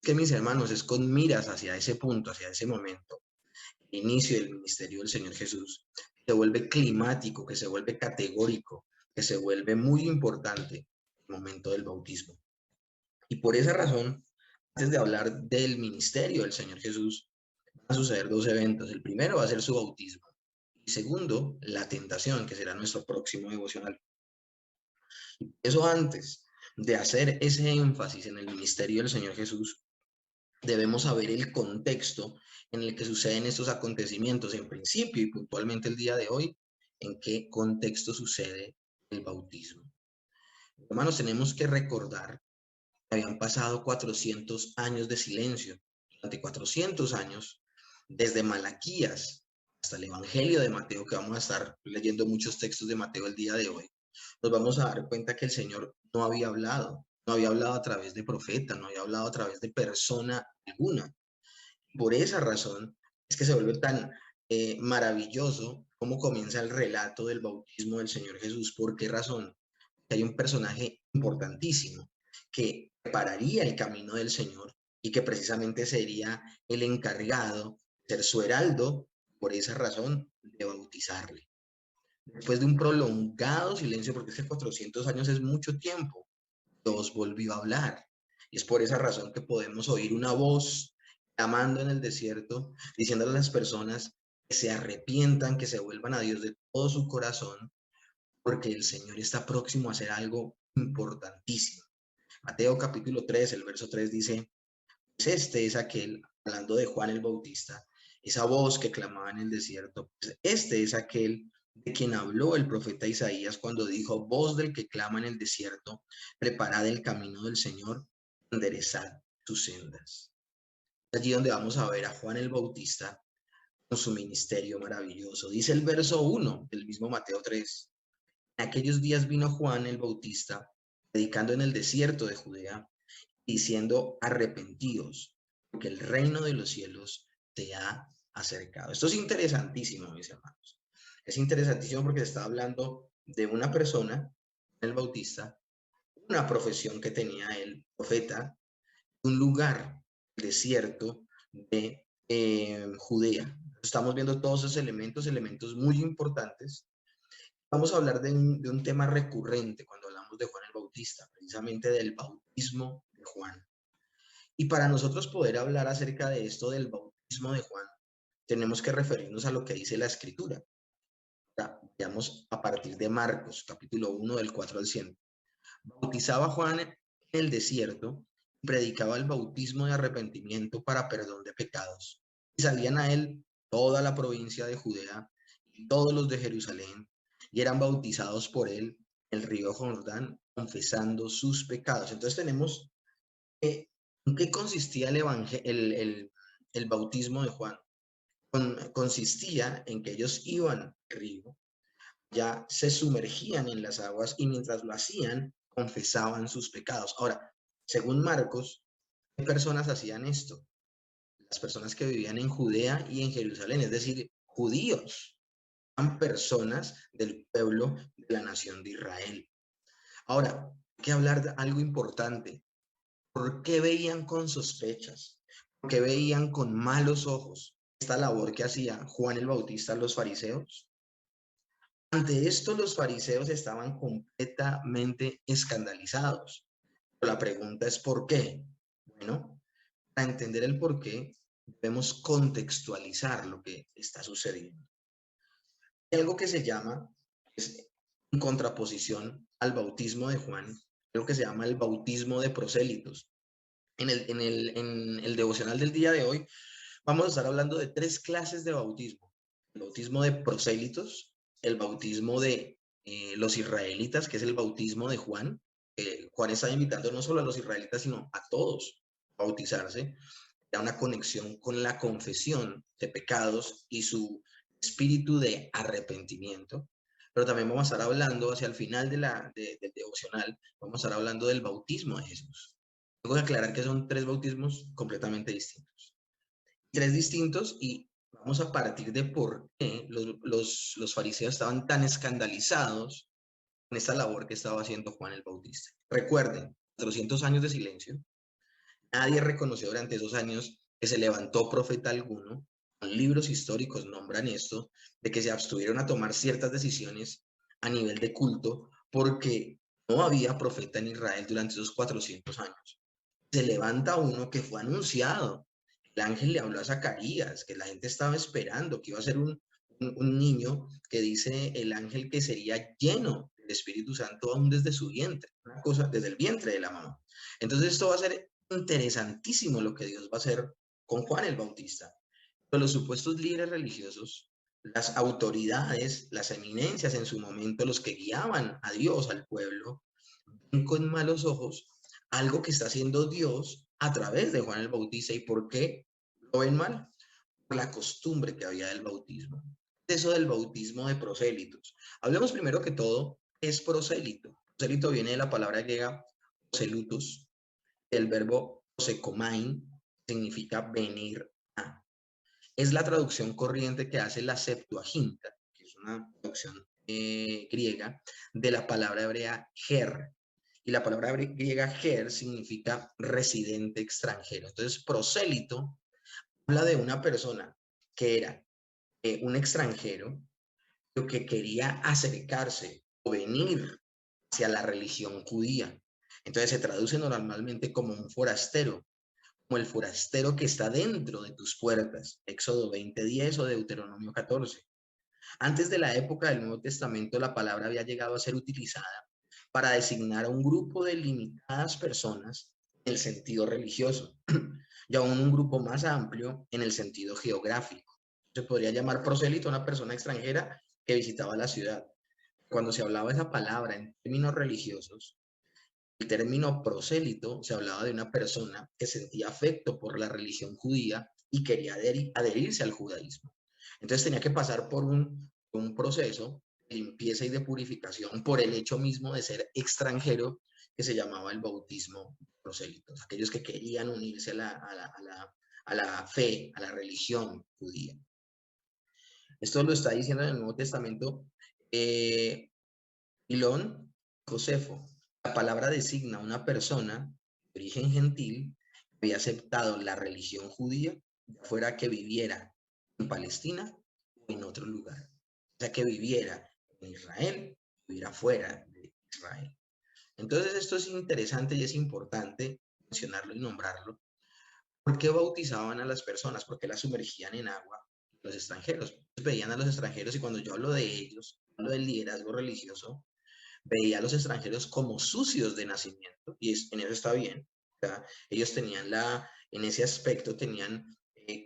Que mis hermanos, es con miras hacia ese punto, hacia ese momento, el inicio del ministerio del Señor Jesús, que se vuelve climático, que se vuelve categórico, que se vuelve muy importante el momento del bautismo. Y por esa razón, antes de hablar del ministerio del Señor Jesús, van a suceder dos eventos. El primero va a ser su bautismo. Y segundo, la tentación, que será nuestro próximo devocional. Eso antes de hacer ese énfasis en el ministerio del Señor Jesús, debemos saber el contexto en el que suceden estos acontecimientos, en principio y puntualmente el día de hoy, en qué contexto sucede el bautismo. Hermanos, tenemos que recordar que habían pasado 400 años de silencio. Durante 400 años, desde Malaquías hasta el Evangelio de Mateo, que vamos a estar leyendo muchos textos de Mateo el día de hoy, nos vamos a dar cuenta que el Señor no había hablado, no había hablado a través de profeta, no había hablado a través de persona alguna. Por esa razón es que se vuelve tan maravilloso cómo comienza el relato del bautismo del Señor Jesús. ¿Por qué razón? Porque hay un personaje importantísimo que prepararía el camino del Señor y que precisamente sería el encargado de ser su heraldo, por esa razón, de bautizarle. Después de un prolongado silencio, porque es que 400 años es mucho tiempo, Dios volvió a hablar. Y es por esa razón que podemos oír una voz clamando en el desierto, diciéndole a las personas que se arrepientan, que se vuelvan a Dios de todo su corazón, porque el Señor está próximo a hacer algo importantísimo. Mateo capítulo 3, el verso 3 dice, pues este es aquel, hablando de Juan el Bautista, esa voz que clamaba en el desierto, pues este es aquel de quien habló el profeta Isaías cuando dijo, voz del que clama en el desierto, preparad el camino del Señor, enderezad sus sendas. Allí donde vamos a ver a Juan el Bautista con su ministerio maravilloso. Dice el verso 1 del mismo Mateo 3. En aquellos días vino Juan el Bautista, predicando en el desierto de Judea, diciendo arrepentidos, porque el reino de los cielos te ha acercado. Esto es interesantísimo, mis hermanos. Es interesantísimo porque se está hablando de una persona, el Bautista, una profesión que tenía el profeta, un lugar desierto de Judea. Estamos viendo todos esos elementos muy importantes. Vamos a hablar de un tema recurrente cuando hablamos de Juan el Bautista, precisamente del bautismo de Juan. Y para nosotros poder hablar acerca de esto del bautismo de Juan, tenemos que referirnos a lo que dice la Escritura. Veamos a partir de Marcos, capítulo 1, del 4 al 100. Bautizaba Juan en el desierto y predicaba el bautismo de arrepentimiento para perdón de pecados. Y salían a él toda la provincia de Judea y todos los de Jerusalén, y eran bautizados por él en el río Jordán, confesando sus pecados. Entonces tenemos ¿en qué consistía el bautismo de Juan? Consistía en que ellos iban al río, ya se sumergían en las aguas y mientras lo hacían, confesaban sus pecados. Ahora, según Marcos, ¿qué personas hacían esto? Las personas que vivían en Judea y en Jerusalén, es decir, judíos, eran personas del pueblo de la nación de Israel. Ahora, hay que hablar de algo importante. ¿Por qué veían con sospechas? ¿Por qué veían con malos ojos esta labor que hacía Juan el Bautista a los fariseos? Ante esto, los fariseos estaban completamente escandalizados. Pero la pregunta es ¿por qué? Bueno, para entender el por qué, debemos contextualizar lo que está sucediendo. Hay algo que se llama, es en contraposición al bautismo de Juan, algo que se llama el bautismo de prosélitos. En el devocional del día de hoy vamos a estar hablando de tres clases de bautismo. El bautismo de prosélitos, el bautismo de los israelitas, que es el bautismo de Juan. Juan está invitando no solo a los israelitas, sino a todos a bautizarse. Da una conexión con la confesión de pecados y su espíritu de arrepentimiento. Pero también vamos a estar hablando hacia el final del devocional, vamos a estar hablando del bautismo de Jesús. Tengo que aclarar que son tres bautismos completamente distintos. Tres distintos y vamos a partir de por qué los fariseos estaban tan escandalizados con esta labor que estaba haciendo Juan el Bautista. Recuerden, 400 años de silencio, Nadie reconoció durante esos años que se levantó profeta alguno. Libros históricos nombran esto, de que se abstuvieron a tomar ciertas decisiones a nivel de culto porque no había profeta en Israel durante esos 400 años. Se levanta uno que fue anunciado. El ángel le habló a Zacarías, que la gente estaba esperando, que iba a ser un niño, que dice el ángel que sería lleno del Espíritu Santo aún desde su vientre, una cosa desde el vientre de la mamá. Entonces esto va a ser interesantísimo lo que Dios va a hacer con Juan el Bautista. Pero los supuestos líderes religiosos, las autoridades, las eminencias en su momento, los que guiaban a Dios, al pueblo, ven con malos ojos algo que está haciendo Dios a través de Juan el Bautista. ¿Y por qué lo ven mal? Por la costumbre que había del bautismo. Eso del bautismo de prosélitos. Hablemos primero que todo, ¿qué es prosélito? Prosélito viene de la palabra griega proselutos, el verbo prosekomain, significa venir a. Es la traducción corriente que hace la Septuaginta, que es una traducción griega, de la palabra hebrea ger. Y la palabra griega ger significa residente extranjero. Entonces, prosélito habla de una persona que era un extranjero, pero que quería acercarse o venir hacia la religión judía. Entonces se traduce normalmente como un forastero, como el forastero que está dentro de tus puertas, Éxodo 20:10 o Deuteronomio 14. Antes de la época del Nuevo Testamento, la palabra había llegado a ser utilizada para designar a un grupo de limitadas personas en el sentido religioso y aún un grupo más amplio en el sentido geográfico. Se podría llamar prosélito a una persona extranjera que visitaba la ciudad. Cuando se hablaba esa palabra en términos religiosos, el término prosélito se hablaba de una persona que sentía afecto por la religión judía y quería adherirse al judaísmo. Entonces tenía que pasar por un proceso de limpieza y de purificación por el hecho mismo de ser extranjero, que se llamaba el bautismo prosélito. Aquellos que querían unirse a la fe, a la religión judía. Esto lo está diciendo en el Nuevo Testamento Ilón Josefo. La palabra designa a una persona de origen gentil que había aceptado la religión judía, ya fuera que viviera en Palestina o en otro lugar. O sea, que viviera en Israel, viviera fuera de Israel. Entonces esto es interesante y es importante mencionarlo y nombrarlo. ¿Por qué bautizaban a las personas? ¿Por qué las sumergían en agua los extranjeros? Veían a los extranjeros y cuando yo hablo de ellos, hablo del liderazgo religioso, veía a los extranjeros como sucios de nacimiento, y en eso está bien. O sea, ellos tenían en ese aspecto tenían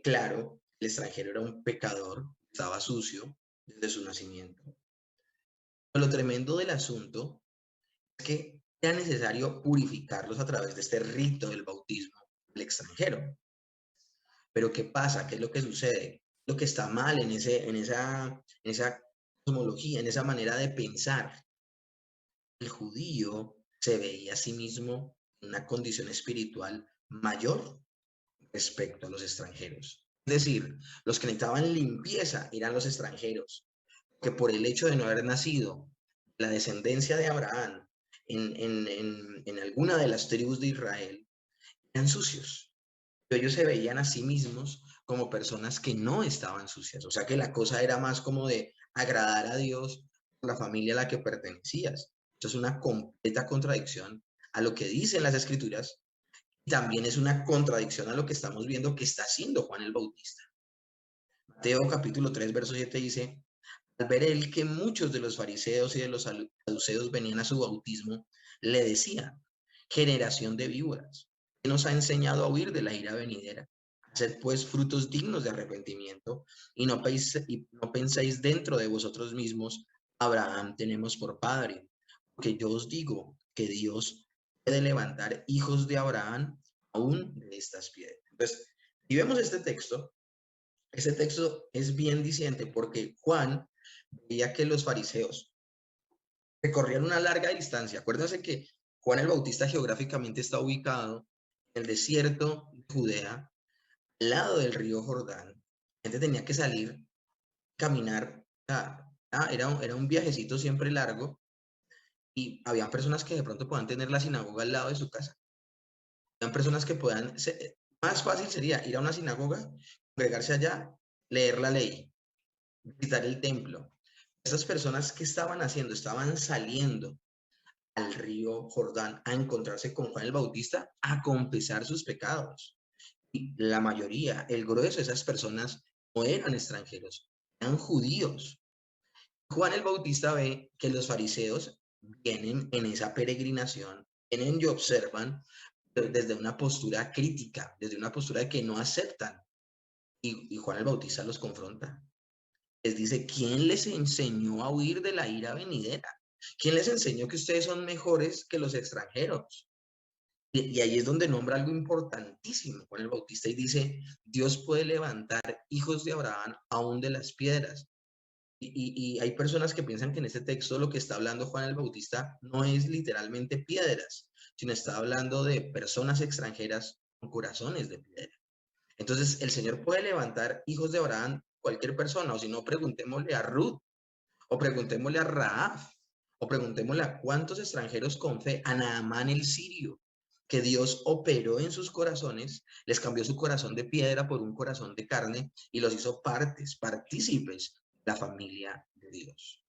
claro, el extranjero era un pecador, estaba sucio desde su nacimiento. Pero lo tremendo del asunto es que era necesario purificarlos a través de este rito del bautismo del extranjero. Pero ¿qué pasa? ¿Qué es lo que sucede? Lo que está mal en esa cosmología, en esa manera de pensar. El judío se veía a sí mismo en una condición espiritual mayor respecto a los extranjeros. Es decir, los que necesitaban limpieza eran los extranjeros, que por el hecho de no haber nacido la descendencia de Abraham en alguna de las tribus de Israel, eran sucios. Pero ellos se veían a sí mismos como personas que no estaban sucias. O sea que la cosa era más como de agradar a Dios por la familia a la que pertenecías. Eso es una completa contradicción a lo que dicen las escrituras y también es una contradicción a lo que estamos viendo que está haciendo Juan el Bautista. Mateo capítulo 3, verso 7 dice, al ver él que muchos de los fariseos y de los saduceos venían a su bautismo, le decía, generación de víboras, que nos ha enseñado a huir de la ira venidera. Haced pues frutos dignos de arrepentimiento y no penséis dentro de vosotros mismos, Abraham tenemos por padre, porque yo os digo que Dios puede levantar hijos de Abraham aún de estas piedras. Entonces, si vemos este texto es bien diciente porque Juan veía que los fariseos recorrían una larga distancia. Acuérdense que Juan el Bautista geográficamente está ubicado en el desierto de Judea, al lado del río Jordán. La gente tenía que salir, caminar. Era un viajecito siempre largo y había personas que de pronto podían tener la sinagoga al lado de su casa. Hay personas que puedan, más fácil sería ir a una sinagoga, congregarse allá, leer la ley, visitar el templo. Esas personas que estaban haciendo, estaban saliendo al río Jordán a encontrarse con Juan el Bautista, a confesar sus pecados. Y la mayoría, el grueso de esas personas no eran extranjeros, eran judíos. Juan el Bautista ve que los fariseos vienen en esa peregrinación, vienen y observan desde una postura crítica, desde una postura de que no aceptan. Y Juan el Bautista los confronta. Les dice, ¿quién les enseñó a huir de la ira venidera? ¿Quién les enseñó que ustedes son mejores que los extranjeros? Y ahí es donde nombra algo importantísimo Juan el Bautista y dice, Dios puede levantar hijos de Abraham aún de las piedras. Y hay personas que piensan que en este texto lo que está hablando Juan el Bautista no es literalmente piedras, sino está hablando de personas extranjeras con corazones de piedra. Entonces, el Señor puede levantar hijos de Abraham, cualquier persona, o si no, preguntémosle a Ruth, o preguntémosle a Rahab, o preguntémosle a cuántos extranjeros con fe, a Naamán el sirio, que Dios operó en sus corazones, les cambió su corazón de piedra por un corazón de carne y los hizo partícipes de la familia de Dios.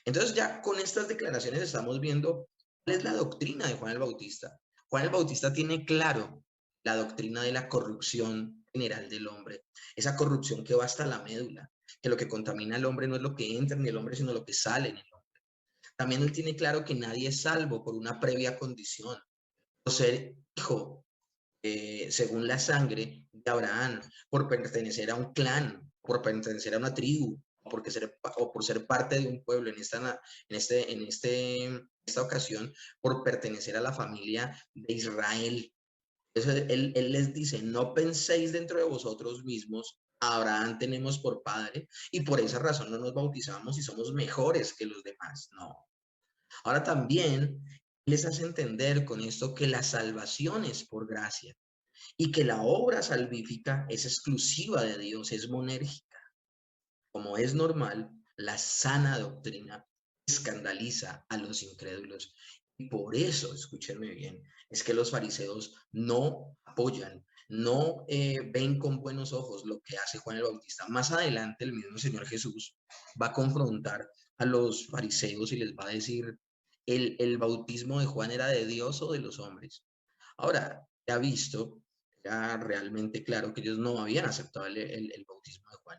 Entonces ya con estas declaraciones estamos viendo cuál es la doctrina de Juan el Bautista. Juan el Bautista tiene claro la doctrina de la corrupción general del hombre, esa corrupción que va hasta la médula, que lo que contamina al hombre no es lo que entra en el hombre, sino lo que sale en el hombre. También él tiene claro que nadie es salvo por una previa condición, por ser hijo, según la sangre de Abraham, por pertenecer a un clan, por pertenecer a una tribu, o por ser parte de un pueblo en esta ocasión, por pertenecer a la familia de Israel. Entonces, él les dice, no penséis dentro de vosotros mismos, a Abraham tenemos por padre, y por esa razón no nos bautizamos y somos mejores que los demás. No. Ahora también les hace entender con esto que la salvación es por gracia y que la obra salvífica es exclusiva de Dios, es monérgica. Como es normal, la sana doctrina escandaliza a los incrédulos. Y por eso, escúchenme bien, es que los fariseos no apoyan, no ven con buenos ojos lo que hace Juan el Bautista. Más adelante, el mismo Señor Jesús va a confrontar a los fariseos y les va a decir, ¿el bautismo de Juan era de Dios o de los hombres? Ahora, ya visto, ya realmente claro que ellos no habían aceptado el bautismo de Juan.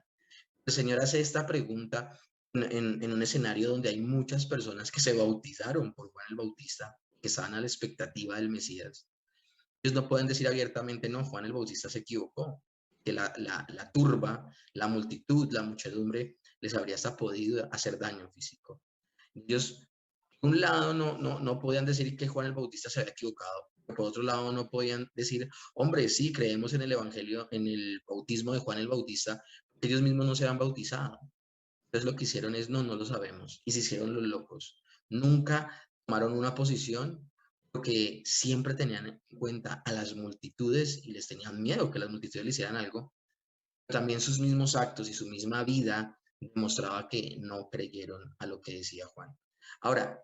El Señor hace esta pregunta en un escenario donde hay muchas personas que se bautizaron por Juan el Bautista, que estaban a la expectativa del Mesías. Ellos no pueden decir abiertamente, no, Juan el Bautista se equivocó, que la turba, la multitud, la muchedumbre les habría hasta podido hacer daño físico. Ellos, por un lado, no podían decir que Juan el Bautista se había equivocado. Por otro lado, no podían decir, hombre, sí, creemos en el Evangelio, en el bautismo de Juan el Bautista, porque ellos mismos no se han bautizado. Entonces lo que hicieron es, no lo sabemos. Y se hicieron los locos. Nunca tomaron una posición porque siempre tenían en cuenta a las multitudes y les tenían miedo que las multitudes le hicieran algo. También sus mismos actos y su misma vida demostraba que no creyeron a lo que decía Juan. Ahora,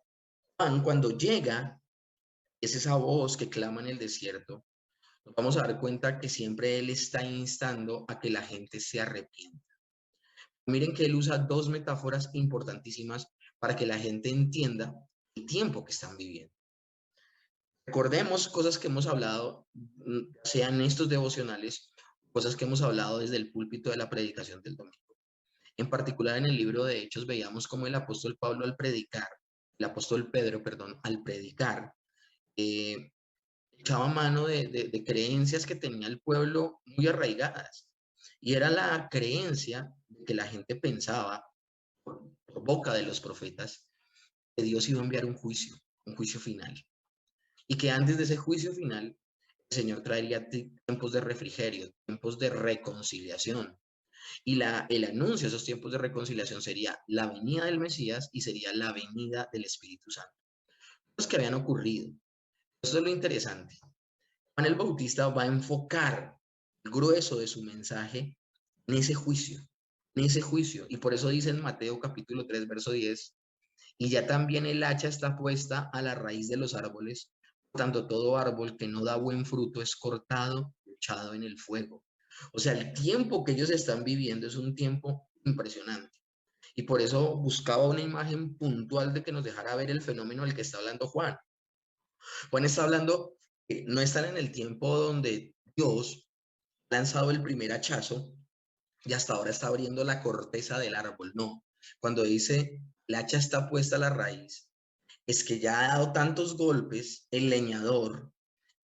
Juan cuando llega, es esa voz que clama en el desierto, nos vamos a dar cuenta que siempre él está instando a que la gente se arrepienta. Miren que él usa dos metáforas importantísimas para que la gente entienda el tiempo que están viviendo. Recordemos cosas que hemos hablado, sean estos devocionales, cosas que hemos hablado desde el púlpito de la predicación del domingo. En particular en el libro de Hechos veíamos cómo el apóstol Pablo al predicar, el apóstol Pedro, perdón, al predicar, echaba mano de creencias que tenía el pueblo muy arraigadas. Y era la creencia de que la gente pensaba, por boca de los profetas, que Dios iba a enviar un juicio final. Y que antes de ese juicio final, el Señor traería tiempos de refrigerio, tiempos de reconciliación. Y el anuncio de esos tiempos de reconciliación sería la venida del Mesías y sería la venida del Espíritu Santo. Cosas que habían ocurrido. Eso es lo interesante. Juan el Bautista va a enfocar el grueso de su mensaje en ese juicio, Y por eso dice en Mateo capítulo 3, verso 10, y ya también el hacha está puesta a la raíz de los árboles, Tanto todo árbol que no da buen fruto es cortado, echado en el fuego. O sea, el tiempo que ellos están viviendo es un tiempo impresionante. Y por eso buscaba una imagen puntual de que nos dejara ver el fenómeno del que está hablando Juan. Juan está hablando que no están en el tiempo donde Dios ha lanzado el primer hachazo y hasta ahora está abriendo la corteza del árbol. No, cuando dice el hacha está puesta a la raíz, es que ya ha dado tantos golpes el leñador,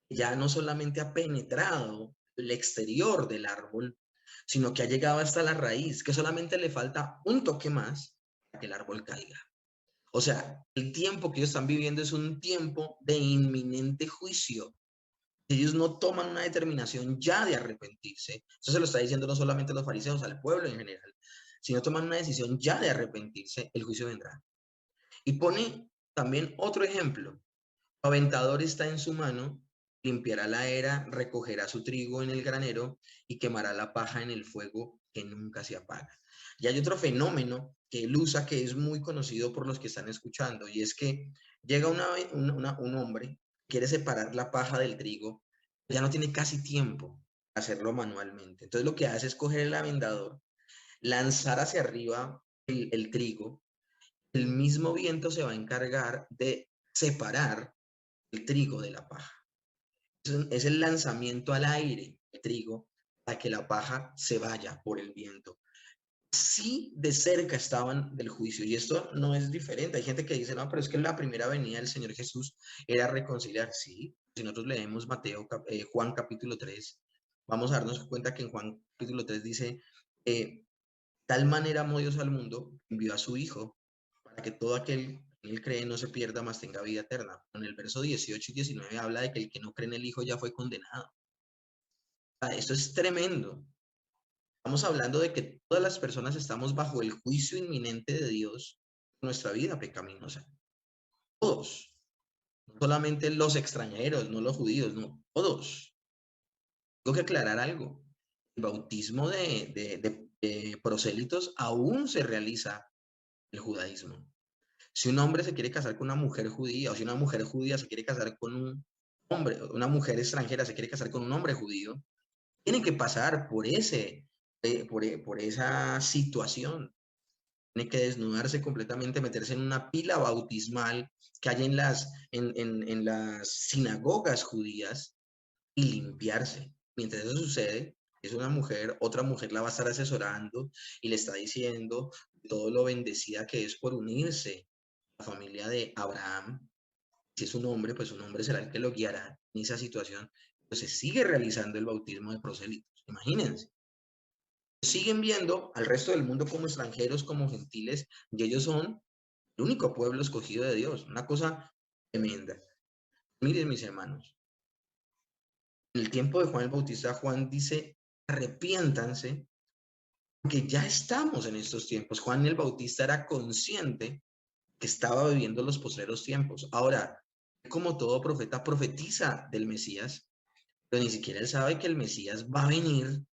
ya no solamente ha penetrado el exterior del árbol, sino que ha llegado hasta la raíz, que solamente le falta un toque más para que el árbol caiga. O sea, el tiempo que ellos están viviendo es un tiempo de inminente juicio. Ellos no toman una determinación ya de arrepentirse. Eso se lo está diciendo no solamente a los fariseos, al pueblo en general. Si no toman una decisión ya de arrepentirse, el juicio vendrá. Y pone también otro ejemplo. El aventador está en su mano, limpiará la era, recogerá su trigo en el granero y quemará la paja en el fuego que nunca se apaga. Y hay otro fenómeno que él usa que es muy conocido por los que están escuchando, y es que llega un hombre, quiere separar la paja del trigo, ya no tiene casi tiempo para hacerlo manualmente. Entonces lo que hace es coger el aventador, lanzar hacia arriba el trigo, el mismo viento se va a encargar de separar el trigo de la paja. Es el lanzamiento al aire del trigo para que la paja se vaya por el viento. Sí, de cerca estaban del juicio, y esto no es diferente. Hay gente que dice, no, pero es que la primera venida del Señor Jesús era reconciliar. Sí, si nosotros leemos Juan capítulo 3, vamos a darnos cuenta que en Juan capítulo 3 dice, tal manera amó Dios al mundo, envió a su Hijo, para que todo aquel que en él cree no se pierda, mas tenga vida eterna. En el verso 18 y 19 habla de que el que no cree en el Hijo ya fue condenado. Eso es tremendo. Estamos hablando de que todas las personas estamos bajo el juicio inminente de Dios en nuestra vida pecaminosa. Todos. No solamente los extranjeros, no los judíos, no, todos. Tengo que aclarar algo. El bautismo de prosélitos aún se realiza en el judaísmo. Si un hombre se quiere casar con una mujer judía, o si una mujer judía se quiere casar con un hombre, una mujer extranjera se quiere casar con un hombre judío, tienen que pasar por esa situación. Tiene que desnudarse completamente, meterse en una pila bautismal que hay en las sinagogas judías y limpiarse. Mientras eso sucede, es una mujer, otra mujer la va a estar asesorando y le está diciendo todo lo bendecida que es por unirse a la familia de Abraham. Si es un hombre, pues un hombre será el que lo guiará en esa situación. Pues se sigue realizando el bautismo de prosélitos. Imagínense. Siguen viendo al resto del mundo como extranjeros, como gentiles, y ellos son el único pueblo escogido de Dios. Una cosa tremenda. Miren, mis hermanos, en el tiempo de Juan el Bautista, Juan dice, arrepiéntanse, porque ya estamos en estos tiempos. Juan el Bautista era consciente que estaba viviendo los postreros tiempos. Ahora, como todo profeta, profetiza del Mesías, pero ni siquiera él sabe que el Mesías va a venir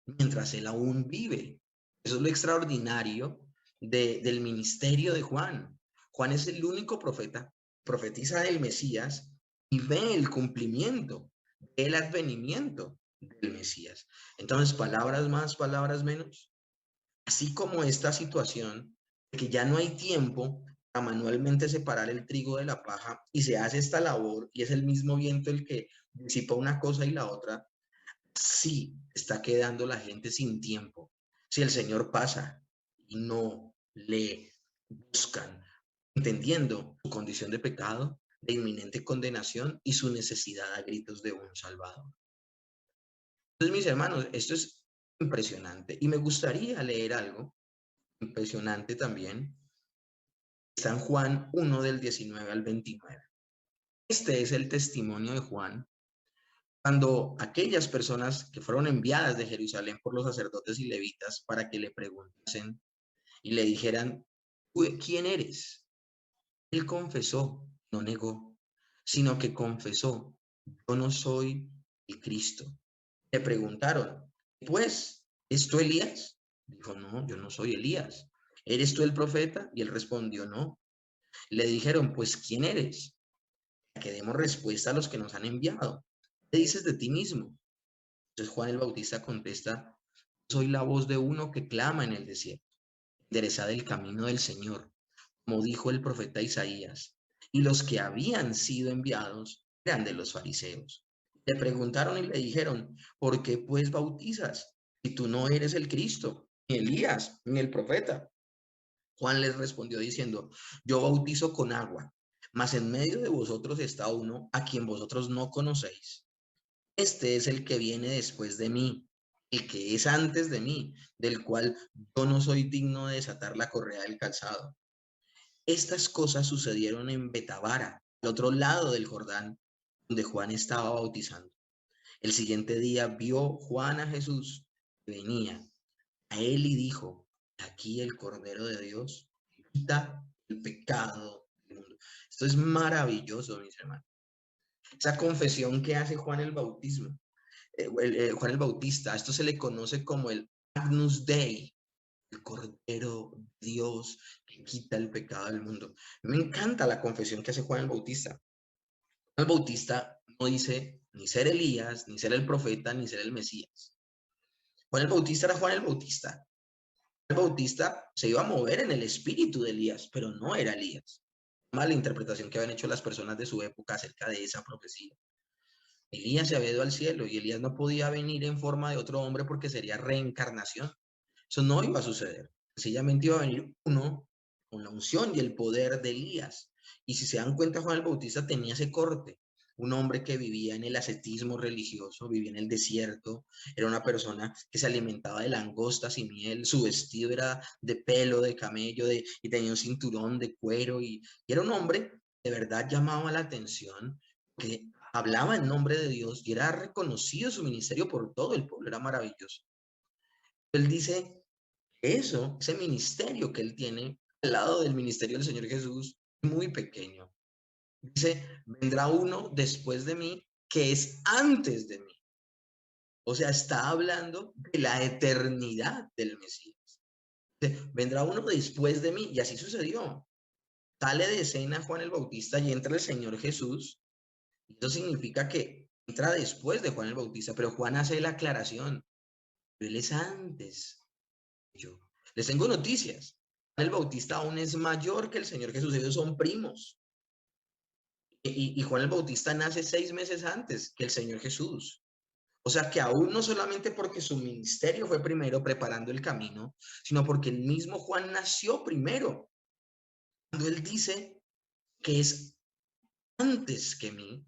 mientras él aún vive. Eso es lo extraordinario del ministerio de Juan. Juan es el único profeta, profetiza del Mesías y ve el cumplimiento, el advenimiento del Mesías. Entonces, palabras más, palabras menos. Así como esta situación de que ya no hay tiempo para manualmente separar el trigo de la paja y se hace esta labor y es el mismo viento el que disipa una cosa y la otra, sí está quedando la gente sin tiempo. Si el Señor pasa y no le buscan, entendiendo su condición de pecado, de inminente condenación y su necesidad a gritos de un Salvador. Entonces, mis hermanos, esto es impresionante y me gustaría leer algo impresionante también. San Juan 1 del 19 al 29. Este es el testimonio de Juan cuando aquellas personas que fueron enviadas de Jerusalén por los sacerdotes y levitas para que le preguntasen y le dijeran, ¿quién eres? Él confesó, no negó, sino que confesó, yo no soy el Cristo. Le preguntaron, pues, ¿es tú Elías? Dijo, no, yo no soy Elías. ¿Eres tú el profeta? Y él respondió, no. Le dijeron, pues, ¿quién eres? que demos respuesta a los que nos han enviado. ¿Qué dices de ti mismo? Entonces Juan el Bautista contesta, soy la voz de uno que clama en el desierto, enderezad el camino del Señor, como dijo el profeta Isaías. Y los que habían sido enviados eran de los fariseos. Le preguntaron y le dijeron, ¿por qué pues bautizas si tú no eres el Cristo, ni Elías, ni el profeta? Juan les respondió diciendo, yo bautizo con agua, mas en medio de vosotros está uno a quien vosotros no conocéis. Este es el que viene después de mí, el que es antes de mí, del cual yo no soy digno de desatar la correa del calzado. Estas cosas sucedieron en Betabara, al otro lado del Jordán, donde Juan estaba bautizando. El siguiente día vio Juan a Jesús que venía a él y dijo, aquí el Cordero de Dios que quita el pecado del mundo. Esto es maravilloso, mis hermanos. Esa confesión que hace Juan el Bautismo, Juan el Bautista, esto se le conoce como el Agnus Dei, el Cordero de Dios que quita el pecado del mundo. Me encanta la confesión que hace Juan el Bautista. Juan el Bautista no dice ni ser Elías, ni ser el profeta, ni ser el Mesías. Juan el Bautista era Juan el Bautista. El Bautista se iba a mover en el espíritu de Elías, pero no era Elías. Mala interpretación que habían hecho las personas de su época acerca de esa profecía. Elías se había ido al cielo y Elías no podía venir en forma de otro hombre porque sería reencarnación. Eso no iba a suceder. Sencillamente iba a venir uno con la unción y el poder de Elías. Y si se dan cuenta, Juan el Bautista tenía ese corte. Un hombre que vivía en el ascetismo religioso, vivía en el desierto, era una persona que se alimentaba de langostas y miel, su vestido era de pelo, de camello, y tenía un cinturón de cuero, y era un hombre de verdad llamaba la atención, que hablaba en nombre de Dios y era reconocido su ministerio por todo el pueblo, era maravilloso. Él dice, eso, ese ministerio que él tiene al lado del ministerio del Señor Jesús, muy pequeño. Dice, vendrá uno después de mí que es antes de mí. O sea, está hablando de la eternidad del Mesías. Dice, vendrá uno después de mí, y así sucedió. Sale de escena Juan el Bautista y entra el Señor Jesús. Y eso significa que entra después de Juan el Bautista, pero Juan hace la aclaración. Él es antes que yo. Les tengo noticias. Juan el Bautista aún es mayor que el Señor Jesús. Ellos son primos. Y Juan el Bautista nace 6 meses antes que el Señor Jesús. O sea que aún no solamente porque su ministerio fue primero preparando el camino, sino porque el mismo Juan nació primero. Cuando él dice que es antes que mí,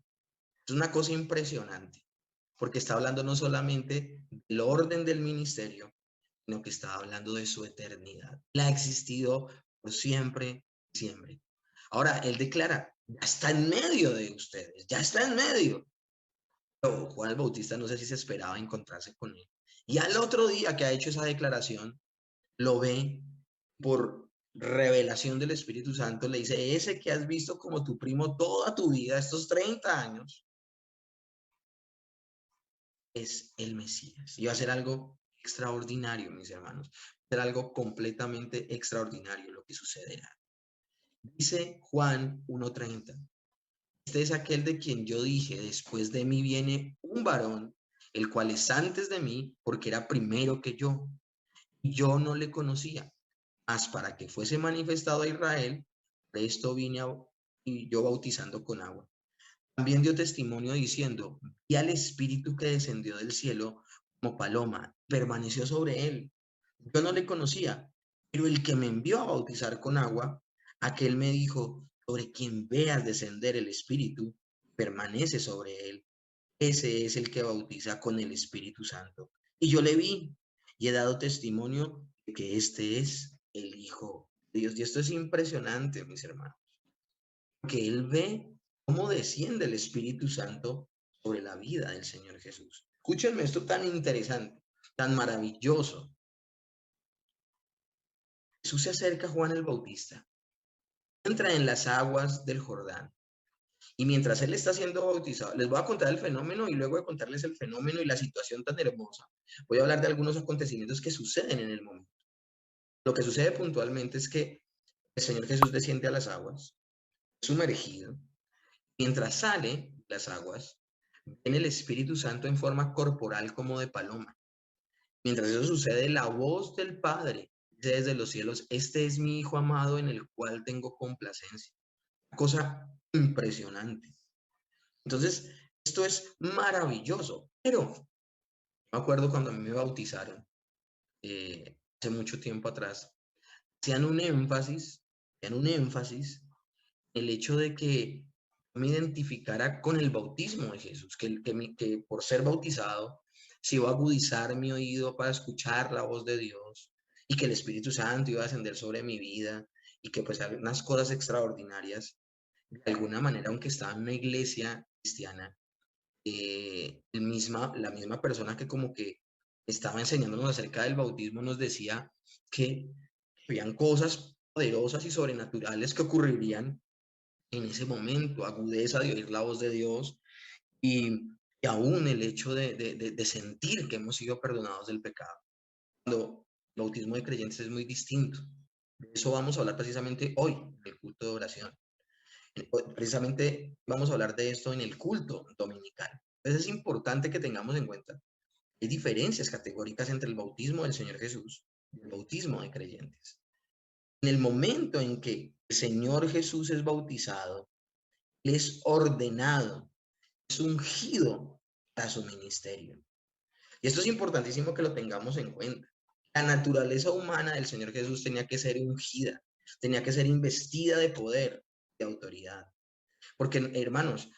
es una cosa impresionante, porque está hablando no solamente del orden del ministerio, sino que está hablando de su eternidad. Él ha existido por siempre, siempre. Ahora, él declara, ya está en medio de ustedes, ya está en medio. Pero Juan el Bautista no sé si se esperaba encontrarse con él. Y al otro día que ha hecho esa declaración, lo ve por revelación del Espíritu Santo, le dice, ese que has visto como tu primo toda tu vida, estos 30 años, es el Mesías. Y va a ser algo extraordinario, mis hermanos. Va a ser algo completamente extraordinario lo que sucederá. Dice Juan 1:30. Este es aquel de quien yo dije, después de mí viene un varón, el cual es antes de mí, porque era primero que yo. Y yo no le conocía. Mas para que fuese manifestado a Israel, de esto vine y yo bautizando con agua. También dio testimonio diciendo, vi al Espíritu que descendió del cielo como paloma, permaneció sobre él. Yo no le conocía, pero el que me envió a bautizar con agua, aquel me dijo, sobre quien veas descender el Espíritu, permanece sobre él. Ese es el que bautiza con el Espíritu Santo. Y yo le vi y he dado testimonio de que este es el Hijo de Dios. Y esto es impresionante, mis hermanos, porque él ve cómo desciende el Espíritu Santo sobre la vida del Señor Jesús. Escúchenme esto tan interesante, tan maravilloso. Jesús se acerca a Juan el Bautista, entra en las aguas del Jordán. Y mientras él está siendo bautizado, les voy a contar el fenómeno y luego de contarles el fenómeno y la situación tan hermosa, voy a hablar de algunos acontecimientos que suceden en el momento. Lo que sucede puntualmente es que el Señor Jesús desciende a las aguas, sumergido, Mientras sale de las aguas, viene el Espíritu Santo en forma corporal como de paloma. Mientras eso sucede, la voz del Padre dice desde los cielos: este es mi Hijo amado en el cual tengo complacencia. Una cosa impresionante. Entonces, esto es maravilloso, pero me acuerdo cuando a mí me bautizaron, hace mucho tiempo atrás, hacían un énfasis en el hecho de que me identificara con el bautismo de Jesús, que por ser bautizado se iba a agudizar mi oído para escuchar la voz de Dios y que el Espíritu Santo iba a descender sobre mi vida y que pues unas cosas extraordinarias, de alguna manera, aunque estaba en una iglesia cristiana, la misma persona que como que estaba enseñándonos acerca del bautismo nos decía que habían cosas poderosas y sobrenaturales que ocurrirían en ese momento, agudeza de oír la voz de Dios y aún el hecho de sentir que hemos sido perdonados del pecado. Cuando el bautismo de creyentes es muy distinto. De eso vamos a hablar precisamente hoy, en el culto de oración. Precisamente vamos a hablar de esto en el culto dominical. Entonces es importante que tengamos en cuenta, hay diferencias categóricas entre el bautismo del Señor Jesús y el bautismo de creyentes. En el momento en que el Señor Jesús es bautizado, Él es ordenado, es ungido para su ministerio. Y esto es importantísimo que lo tengamos en cuenta. La naturaleza humana del Señor Jesús tenía que ser ungida, tenía que ser investida de poder, de autoridad. Porque, hermanos,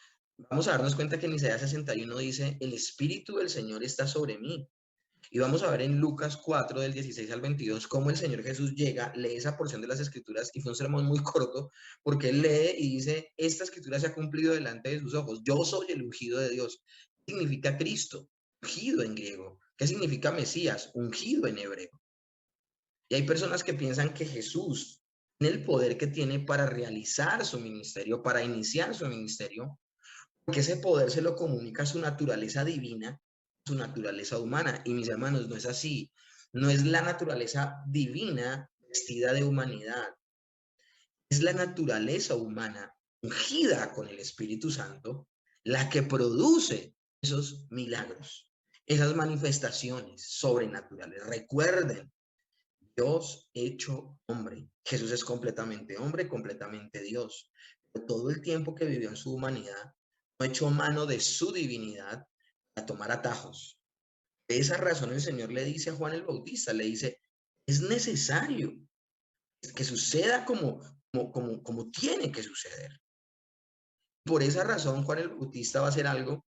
vamos a darnos cuenta que en Isaías 61 dice: el Espíritu del Señor está sobre mí. Y vamos a ver en Lucas 4, del 16 al 22, cómo el Señor Jesús llega, lee esa porción de las Escrituras, y fue un sermón muy corto, porque él lee y dice: esta Escritura se ha cumplido delante de sus ojos. Yo soy el ungido de Dios. ¿Qué significa Cristo? Ungido en griego. ¿Qué significa Mesías? Ungido en hebreo. Y hay personas que piensan que Jesús tiene el poder que tiene para realizar su ministerio, para iniciar su ministerio, porque ese poder se lo comunica a su naturaleza divina, su naturaleza humana. Y mis hermanos, no es así. No es la naturaleza divina vestida de humanidad. Es la naturaleza humana ungida con el Espíritu Santo la que produce esos milagros, esas manifestaciones sobrenaturales. Recuerden, Dios hecho hombre. Jesús es completamente hombre, completamente Dios. Pero todo el tiempo que vivió en su humanidad, no echó mano de su divinidad a tomar atajos. De esa razón el Señor le dice a Juan el Bautista, le dice: es necesario que suceda como tiene que suceder. Por esa razón Juan el Bautista va a hacer algo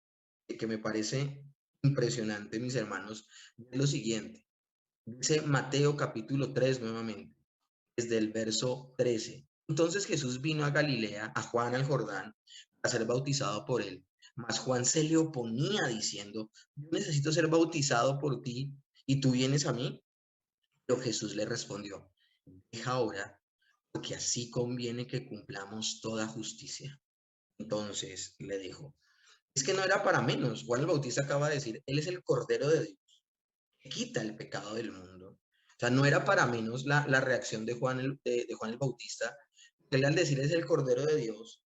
que me parece impresionante, mis hermanos. Es lo siguiente. Dice Mateo capítulo 3 nuevamente, desde el verso 13. Entonces Jesús vino a Galilea, a Juan al Jordán, a ser bautizado por él. Mas Juan se le oponía diciendo: yo necesito ser bautizado por ti y tú vienes a mí. Pero Jesús le respondió: deja ahora, porque así conviene que cumplamos toda justicia. Entonces le dijo: es que no era para menos. Juan el Bautista acaba de decir: él es el Cordero de Dios, que quita el pecado del mundo. O sea, no era para menos la reacción de Juan el Bautista. Él, al decir es el Cordero de Dios,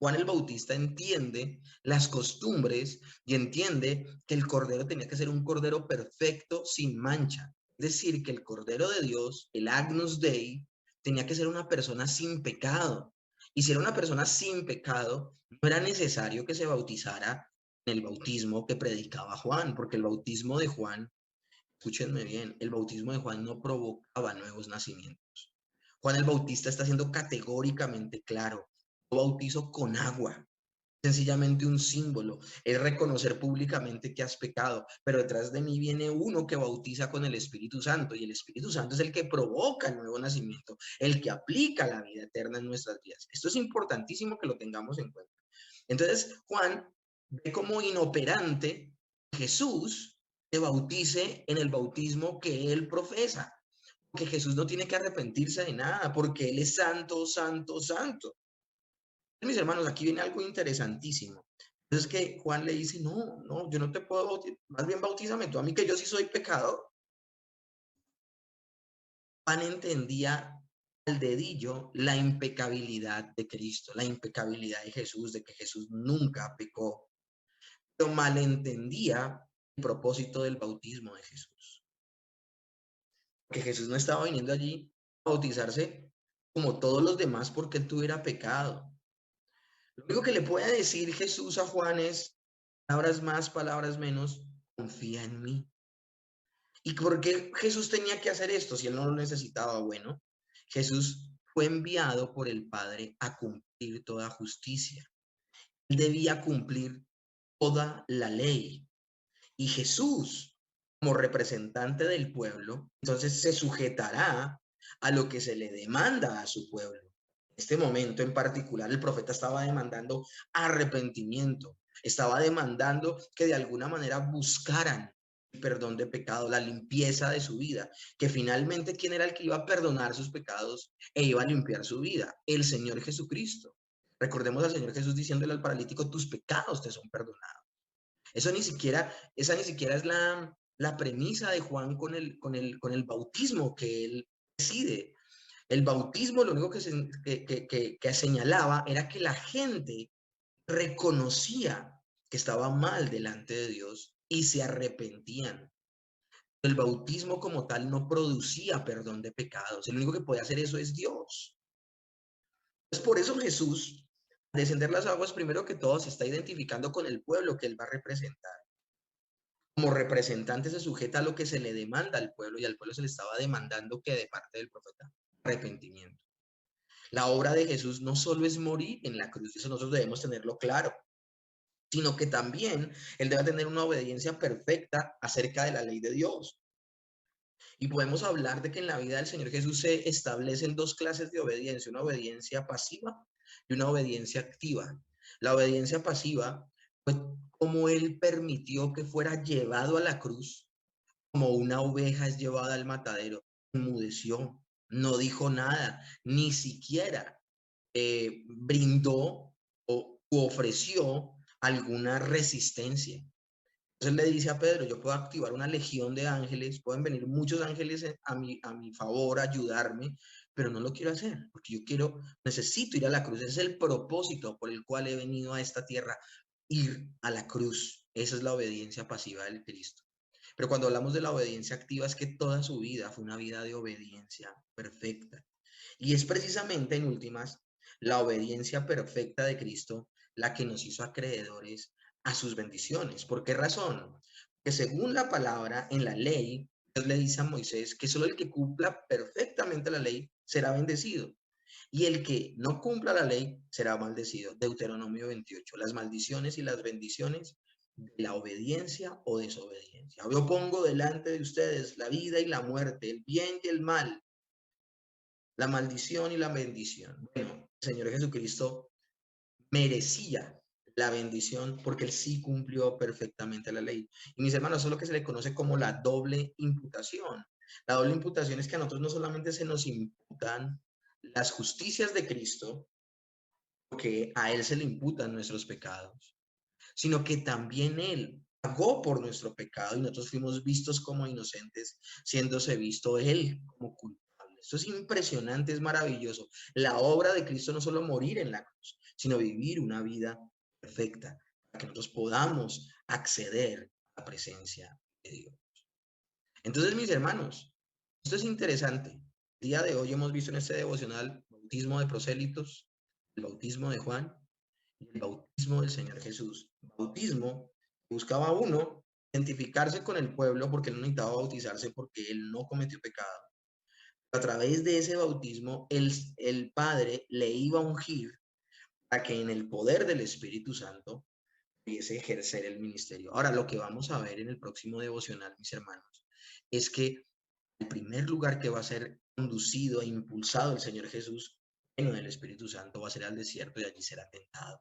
Juan el Bautista entiende las costumbres y entiende que el Cordero tenía que ser un Cordero perfecto, sin mancha. Es decir, que el Cordero de Dios, el Agnus Dei, tenía que ser una persona sin pecado. Y si era una persona sin pecado, no era necesario que se bautizara en el bautismo que predicaba Juan, porque el bautismo de Juan, escúchenme bien, el bautismo de Juan no provocaba nuevos nacimientos. Juan el Bautista está siendo categóricamente claro: yo bautizo con agua, sencillamente un símbolo, es reconocer públicamente que has pecado, pero detrás de mí viene uno que bautiza con el Espíritu Santo, y el Espíritu Santo es el que provoca el nuevo nacimiento, el que aplica la vida eterna en nuestras vidas. Esto es importantísimo que lo tengamos en cuenta. Entonces, Juan ve como inoperante Jesús se bautice en el bautismo que él profesa, porque Jesús no tiene que arrepentirse de nada, porque él es santo, santo, santo. Mis hermanos, aquí viene algo interesantísimo. Es que Juan le dice: no, no, yo no te puedo bautizar, más bien bautízame tú a mí, que yo sí soy pecador. Juan entendía al dedillo la impecabilidad de Cristo, la impecabilidad de Jesús, de que Jesús nunca pecó, pero malentendía el propósito del bautismo de Jesús. Que Jesús no estaba viniendo allí a bautizarse como todos los demás porque él tuviera pecado. Lo único que le puede decir Jesús a Juan es, palabras más, palabras menos, confía en mí. ¿Y por qué Jesús tenía que hacer esto si él no lo necesitaba? Bueno, Jesús fue enviado por el Padre a cumplir toda justicia. Él debía cumplir toda la ley. Y Jesús, como representante del pueblo, entonces se sujetará a lo que se le demanda a su pueblo. En este momento en particular, el profeta estaba demandando arrepentimiento, estaba demandando que de alguna manera buscaran el perdón de pecado, la limpieza de su vida, que finalmente quién era el que iba a perdonar sus pecados e iba a limpiar su vida, el Señor Jesucristo. Recordemos al Señor Jesús diciéndole al paralítico, tus pecados te son perdonados. Esa ni siquiera es la premisa de Juan con el bautismo que él decide. El bautismo lo único que señalaba era que la gente reconocía que estaba mal delante de Dios y se arrepentían. El bautismo como tal no producía perdón de pecados. El único que puede hacer eso es Dios. Entonces, por eso Jesús, al descender las aguas, primero que todo, se está identificando con el pueblo que él va a representar. Como representante se sujeta a lo que se le demanda al pueblo y al pueblo se le estaba demandando que de parte del profeta, arrepentimiento. La obra de Jesús no solo es morir en la cruz, eso nosotros debemos tenerlo claro, sino que también él debe tener una obediencia perfecta acerca de la ley de Dios. Y podemos hablar de que en la vida del Señor Jesús se establecen dos clases de obediencia, una obediencia pasiva y una obediencia activa. La obediencia pasiva fue como él permitió que fuera llevado a la cruz, como una oveja es llevada al matadero, enmudeció, no dijo nada, ni siquiera brindó o ofreció alguna resistencia. Entonces le dice a Pedro, yo puedo activar una legión de ángeles, pueden venir muchos ángeles a mi favor, a ayudarme, pero no lo quiero hacer, porque necesito ir a la cruz. Ese es el propósito por el cual he venido a esta tierra, ir a la cruz. Esa es la obediencia pasiva del Cristo. Pero cuando hablamos de la obediencia activa es que toda su vida fue una vida de obediencia perfecta. Y es precisamente, en últimas, la obediencia perfecta de Cristo la que nos hizo acreedores a sus bendiciones. ¿Por qué razón? Que según la palabra en la ley, Dios le dice a Moisés que solo el que cumpla perfectamente la ley será bendecido. Y el que no cumpla la ley será maldecido. Deuteronomio 28. Las maldiciones y las bendiciones de la obediencia o desobediencia. Yo pongo delante de ustedes la vida y la muerte, el bien y el mal, la maldición y la bendición. Bueno, el Señor Jesucristo merecía la bendición porque él sí cumplió perfectamente la ley. Y mis hermanos, eso es lo que se le conoce como la doble imputación. La doble imputación es que a nosotros no solamente se nos imputan las justicias de Cristo, porque a él se le imputan nuestros pecados, sino que también él pagó por nuestro pecado y nosotros fuimos vistos como inocentes, siéndose visto él como culpable. Esto es impresionante, es maravilloso. La obra de Cristo no solo morir en la cruz, sino vivir una vida perfecta, para que nosotros podamos acceder a la presencia de Dios. Entonces, mis hermanos, esto es interesante. El día de hoy hemos visto en este devocional el bautismo de prosélitos, el bautismo de Juan y el bautismo del Señor Jesús. Bautismo buscaba uno identificarse con el pueblo porque él no necesitaba bautizarse porque él no cometió pecado. A través de ese bautismo, el Padre le iba a ungir para que en el poder del Espíritu Santo pudiese ejercer el ministerio. Ahora, lo que vamos a ver en el próximo devocional, mis hermanos, es que el primer lugar que va a ser conducido e impulsado el Señor Jesús, lleno del Espíritu Santo, va a ser al desierto y allí será tentado.